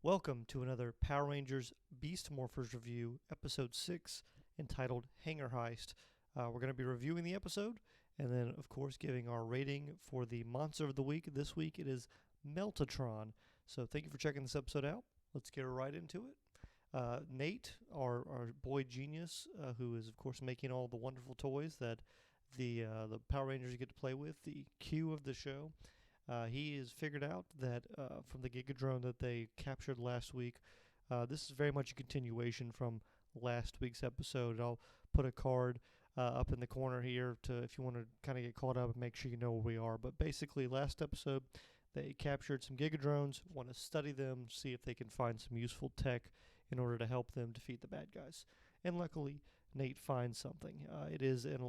Welcome to another Power Rangers Beast Morphers review, episode 6, entitled Hangar Heist. We're going to be reviewing the episode and then, of course, giving our rating for the monster of the week. This week it is Meltatron. So thank you for checking this episode out. Let's get right into it. Nate, our boy genius, who is, of course, making all the wonderful toys that the Power Rangers get to play with, the Q of the show. He has figured out that from the gigadrone that they captured last week, this is very much a continuation from last week's episode. I'll put a card up in the corner here to if you want to kind of get caught up and make sure you know where we are. But basically, last episode, they captured some gigadrones, want to study them, see if they can find some useful tech in order to help them defeat the bad guys. And luckily, Nate finds something.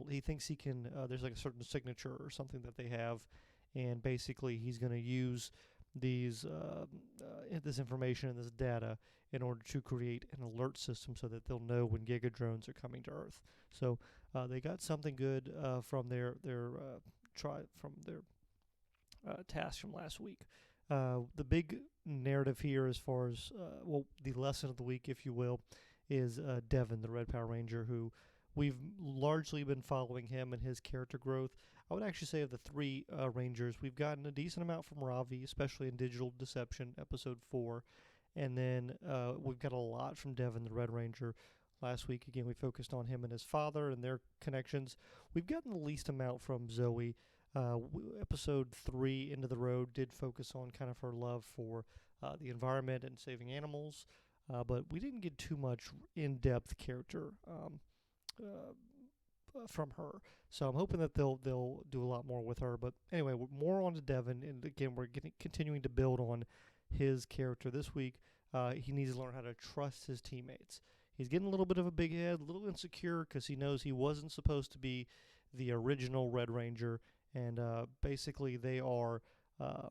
He thinks he can, there's like a certain signature or something that they have, and basically he's going to use this information and this data in order to create an alert system so that they'll know when gigadrones are coming to Earth. So they got something good from their task from last week. The big narrative here, as far as the lesson of the week, if you will, is Devon, the Red Power Ranger, who we've largely been following him and his character growth. I would actually say of the three Rangers, we've gotten a decent amount from Ravi, especially in Digital Deception, episode 4. And then we've got a lot from Devon, the Red Ranger. Last week, again, we focused on him and his father and their connections. We've gotten the least amount from Zoe. Episode 3, Into the Road, did focus on kind of her love for the environment and saving animals. But we didn't get too much in-depth character from her, so I'm hoping that they'll do a lot more with her. But anyway, more on to Devon, and again, we're continuing to build on his character this week. He needs to learn how to trust his teammates. He's getting a little bit of a big head, a little insecure because he knows he wasn't supposed to be the original Red Ranger, and basically they are. How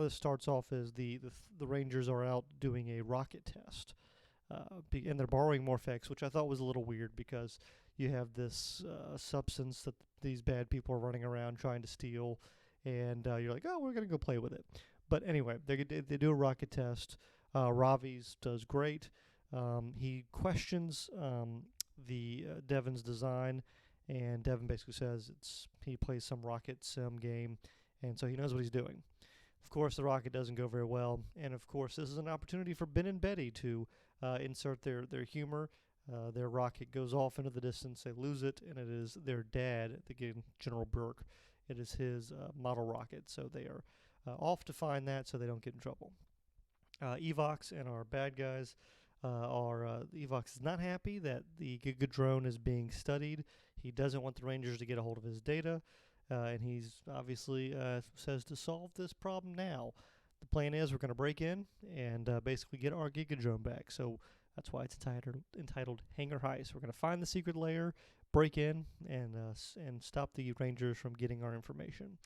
this starts off is the Rangers are out doing a rocket test. And they're borrowing Morphex, which I thought was a little weird because you have this substance that these bad people are running around trying to steal, and you're like, oh, we're going to go play with it. But anyway, they do a rocket test. Ravi's does great. He questions the Devon's design, and Devon basically says he plays some rocket sim game, and so he knows what he's doing. Of course, the rocket doesn't go very well, and of course, this is an opportunity for Ben and Betty to insert their humor. Their rocket goes off into the distance. They lose it, and it is their dad, General Burke. It is his model rocket, so they are off to find that so they don't get in trouble. Evox and our bad guys Evox is not happy that the gigadrone is being studied. He doesn't want the Rangers to get a hold of his data, and he's obviously says to solve this problem now. The plan is we're going to break in and basically get our gigadrone back. So that's why it's entitled Hangar Heist. We're going to find the secret layer, break in, and stop the Rangers from getting our information.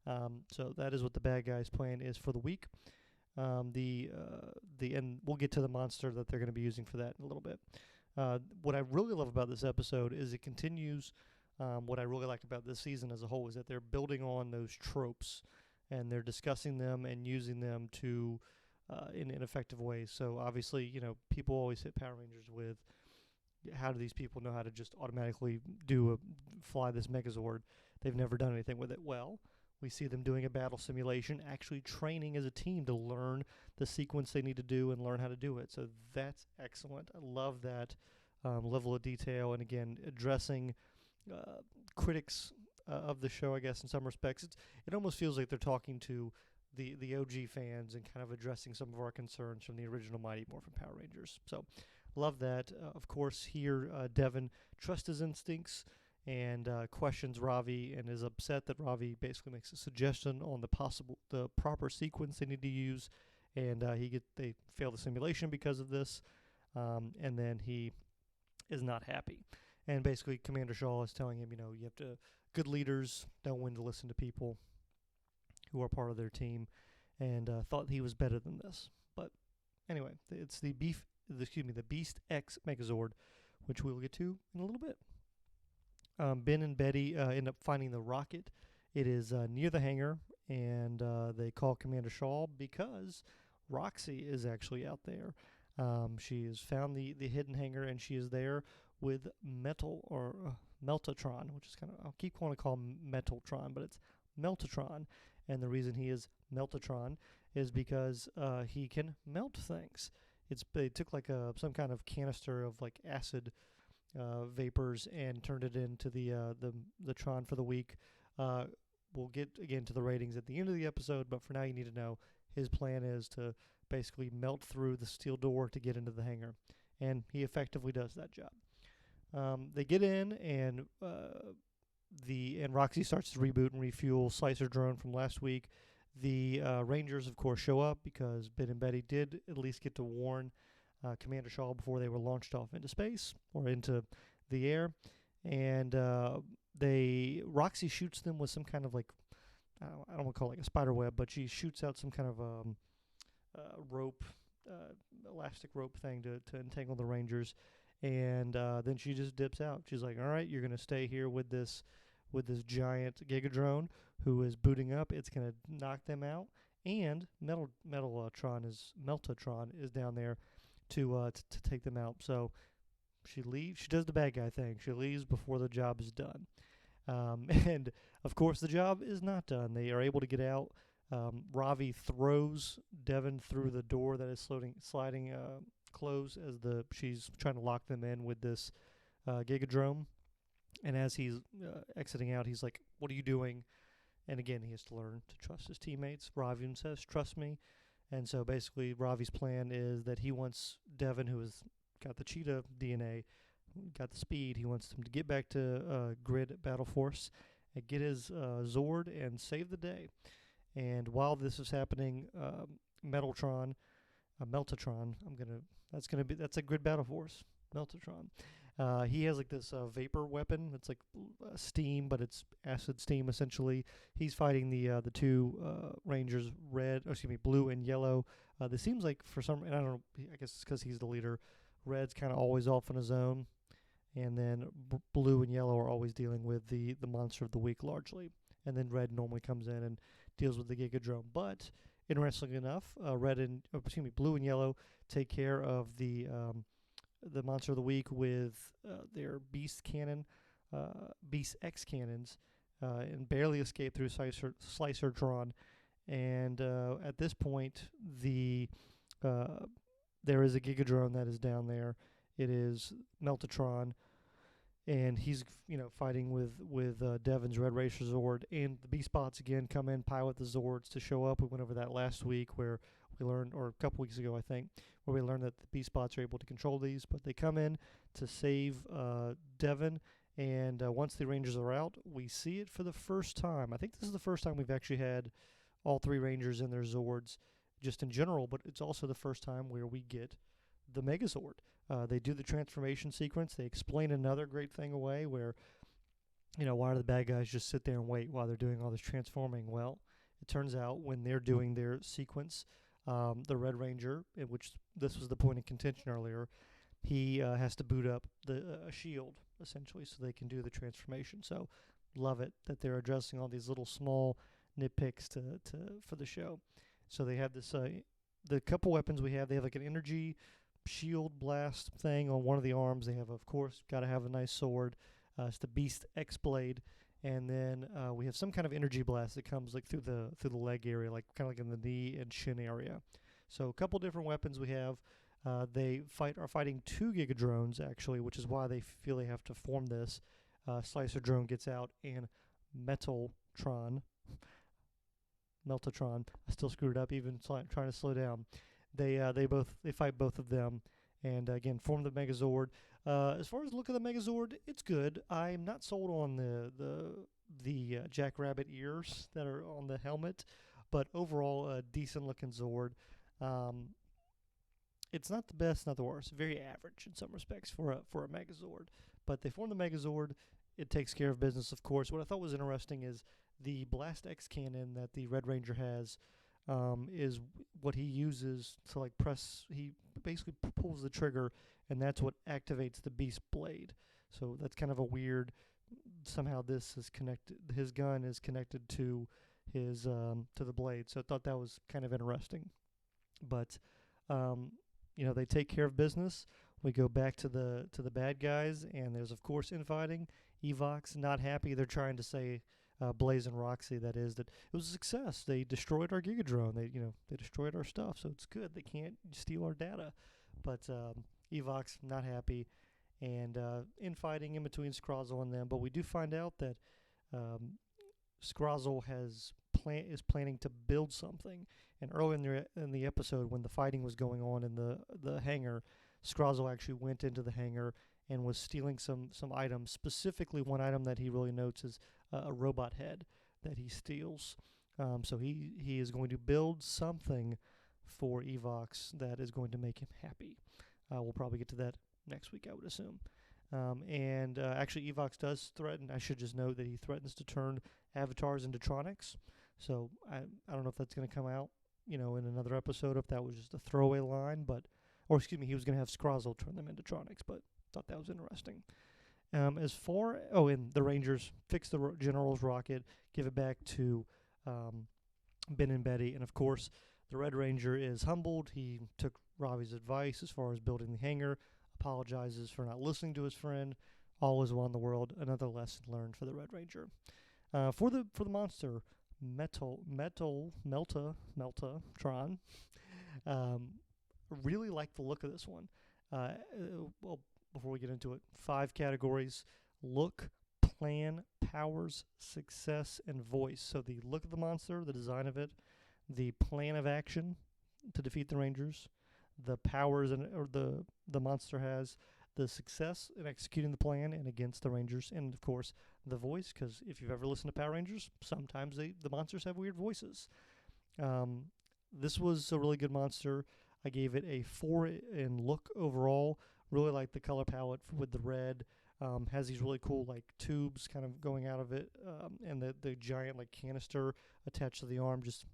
So that is what the bad guys' plan is for the week. And we'll get to the monster that they're going to be using for that in a little bit. What I really love about this episode is it continues. What I really like about this season as a whole is that they're building on those tropes, and they're discussing them and using them to in effective ways. So obviously, people always hit Power Rangers with, how do these people know how to just automatically fly this Megazord? They've never done anything with it. Well, we see them doing a battle simulation, actually training as a team to learn the sequence they need to do and learn how to do it. So that's excellent. I love that level of detail, and again, addressing critics of the show, I guess, in some respects. It almost feels like they're talking to the OG fans and kind of addressing some of our concerns from the original Mighty Morphin Power Rangers. So, love that. Of course, here, Devon trusts his instincts and questions Ravi and is upset that Ravi basically makes a suggestion on the proper sequence they need to use, and they fail the simulation because of this, and then he is not happy. And basically, Commander Shaw is telling him, good leaders don't win to listen to people who are part of their team, and thought he was better than this. But anyway, it's the Beast X Megazord, which we'll get to in a little bit. Ben and Betty end up finding the rocket. It is near the hangar, and they call Commander Shaw because Roxy is actually out there. She has found the hidden hangar, and she is there with Meltatron, which is kind of, I'll keep wanting to call him Metaltron, but it's Meltatron. And the reason he is Meltatron is because he can melt things. They took like some kind of canister of like acid vapors and turned it into the Tron for the week. We'll get again to the ratings at the end of the episode, but for now you need to know his plan is to basically melt through the steel door to get into the hangar, and he effectively does that job. They get in, and Roxy starts to reboot and refuel Slicer drone from last week. The Rangers, of course, show up because Ben and Betty did at least get to warn Commander Shaw before they were launched off into space or into the air, and Roxy shoots them with some kind of like, I don't want to call it like a spider web, but she shoots out some kind of rope, elastic rope thing to entangle the Rangers, and then she just dips out. She's like, "All right, you're gonna stay here with this giant gigadrone who is booting up. It's gonna knock them out, and Meltatron is down there to take them out." So she leaves. She does the bad guy thing. She leaves before the job is done. And of course, the job is not done. They are able to get out. Ravi throws Devon through the door that is sliding close as she's trying to lock them in with this gigadrone. And as he's exiting out, he's like, "What are you doing?" And again, he has to learn to trust his teammates. Ravi says, "Trust me." And so basically, Ravi's plan is that he wants Devon, who has got the cheetah DNA, got the speed, he wants him to get back to Grid Battleforce and get his Zord and save the day. And while this is happening, Meltatron, that's a Grid Battleforce, Meltatron. He has like this vapor weapon. It's like steam, but it's acid steam essentially. He's fighting the two Rangers, blue and yellow. This seems like for some, and I don't know, I guess it's because he's the leader. Red's kind of always off on his own, and then blue and yellow are always dealing with the monster of the week largely. And then red normally comes in and deals with the gigadrone. But interestingly enough, blue and yellow take care of the monster of the week with their beast X cannons, and barely escape through Slicer Tron. And at this point, there is a gigadrone that is down there. It is Meltatron, and he's fighting with Devon's Red Racer Zord, and the Beast Bots again come in, pilot the Zords to show up. We went over that last week where we learned, or a couple weeks ago I think, where we learned that the Beast Bots are able to control these, but they come in to save Devon, and once the Rangers are out, we see it for the first time. I think this is the first time we've actually had all three Rangers in their Zords, just in general, but it's also the first time where we get the Megazord. They do the transformation sequence. They explain another great thing away where, why do the bad guys just sit there and wait while they're doing all this transforming? Well, it turns out when they're doing their sequence, the Red Ranger, which this was the point of contention earlier, he has to boot up the shield, essentially, so they can do the transformation. So love it that they're addressing all these little small nitpicks for the show. So they have this, the couple weapons we have, they have like an energy shield blast thing on one of the arms. They have, of course, got to have a nice sword. It's the Beast X Blade, and then we have some kind of energy blast that comes like through the leg area, like kind of like in the knee and shin area. So a couple different weapons we have. They are fighting two gigadrones actually, which is why they feel they have to form this. Slicer drone gets out, and Meltatron. I still screwed up even trying to slow down. They fight both of them, and again form the Megazord. As far as the look of the Megazord, it's good. I'm not sold on the Jackrabbit ears that are on the helmet, but overall a decent looking Zord. It's not the best, not the worst. Very average in some respects for a Megazord. But they form the Megazord. It takes care of business, of course. What I thought was interesting is the Blast X cannon that the Red Ranger has is what he uses to like press. He basically pulls the trigger, and that's what activates the Beast Blade. So that's kind of a weird. Somehow this is connected. His gun is connected to his to the blade. So I thought that was kind of interesting. But you know, they take care of business. We go back to the bad guys, and there's of course infighting. Evox not happy. They're trying to say, Blaze and Roxy, that is, that it was a success. They destroyed our gigadrone. They destroyed our stuff, so it's good. They can't steal our data. But Evox not happy, and infighting in between Scrozzle and them. But we do find out that Scrozzle is planning to build something. And early in the episode, when the fighting was going on in the hangar, Scrozzle actually went into the hangar and was stealing some items. Specifically, one item that he really notes is a robot head that he steals. So he is going to build something for Evox that is going to make him happy. We'll probably get to that next week, I would assume. And actually, Evox does threaten. I should just note that he threatens to turn avatars into Tronics. So I don't know if that's going to come out, in another episode, if that was just a throwaway line, or excuse me, he was going to have Scrozzle turn them into Tronics, but thought that was interesting. And the Rangers fix the General's rocket, give it back to Ben and Betty, and of course, the Red Ranger is humbled. He took Ravi's advice as far as building the hangar, apologizes for not listening to his friend. All is well in the world. Another lesson learned for the Red Ranger. For the monster, Meltatron. Really like the look of this one. Well, before we get into it, 5 categories: look, plan, powers, success, and voice. So the look of the monster, the design of it, the plan of action to defeat the Rangers, the powers the monster has, the success in executing the plan and against the Rangers, and of course the voice, because if you've ever listened to Power Rangers, sometimes the monsters have weird voices. This was a really good monster. I gave it a 4 in look overall. Really like the color palette with the red. Has these really cool tubes kind of going out of it, and the giant canister attached to the arm. Just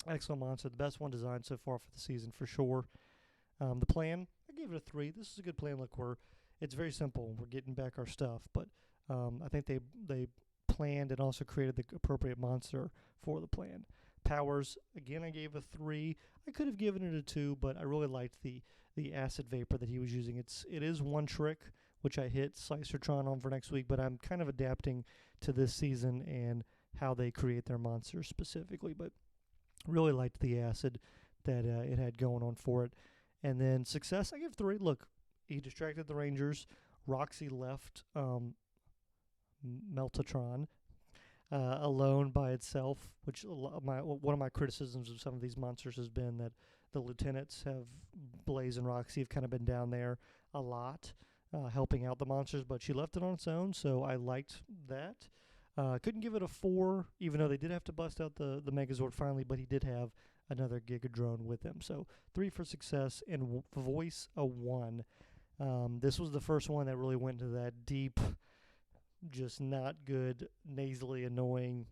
excellent monster. The best one designed so far for the season for sure. The plan, I gave it a 3. This is a good plan. Look, it's very simple. We're getting back our stuff, but I think they planned and also created the appropriate monster for the plan. Powers, again, I gave a 3. I could have given it a 2, but I really liked the acid vapor that he was using. It is one trick, which I hit Slicertron on for next week, but I'm kind of adapting to this season and how they create their monsters specifically. But really liked the acid that it had going on for it. And then success, I give 3. Look, he distracted the Rangers. Roxy left Meltatron alone by itself, which one of my criticisms of some of these monsters has been that the lieutenants Blaze and Roxy have kind of been down there a lot, helping out the monsters, but she left it on its own, so I liked that. Couldn't give it a 4, even though they did have to bust out the Megazord finally, but he did have another gigadrone with him. So 3 for success, and voice a 1. This was the first one that really went into that deep, just not good, nasally annoying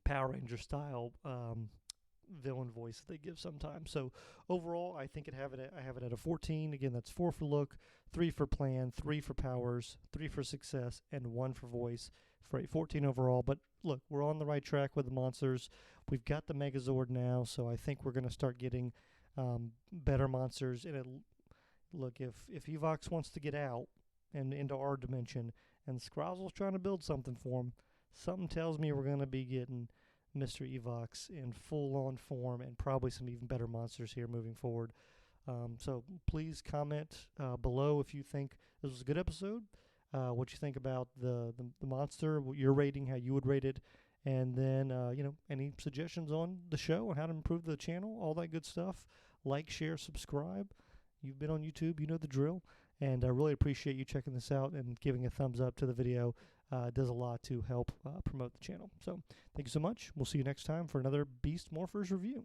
Power Ranger style villain voice that they give sometimes. So overall, I think I have it at a 14. Again, that's 4 for look, 3 for plan, 3 for powers, 3 for success, and 1 for voice, for a 14 overall. But look, we're on the right track with the monsters. We've got the Megazord now, so I think we're going to start getting better monsters. And look, if Evox wants to get out and into our dimension, and Scrozzle's trying to build something for him, something tells me we're going to be getting Mr. Evox in full-on form and probably some even better monsters here moving forward. So please comment below if you think this was a good episode, what you think about the monster, your rating, how you would rate it, and then any suggestions on the show or how to improve the channel, all that good stuff. Like, share, subscribe. You've been on YouTube, you know the drill. And I really appreciate you checking this out and giving a thumbs up to the video. It does a lot to help promote the channel. So thank you so much. We'll see you next time for another Beast Morphers review.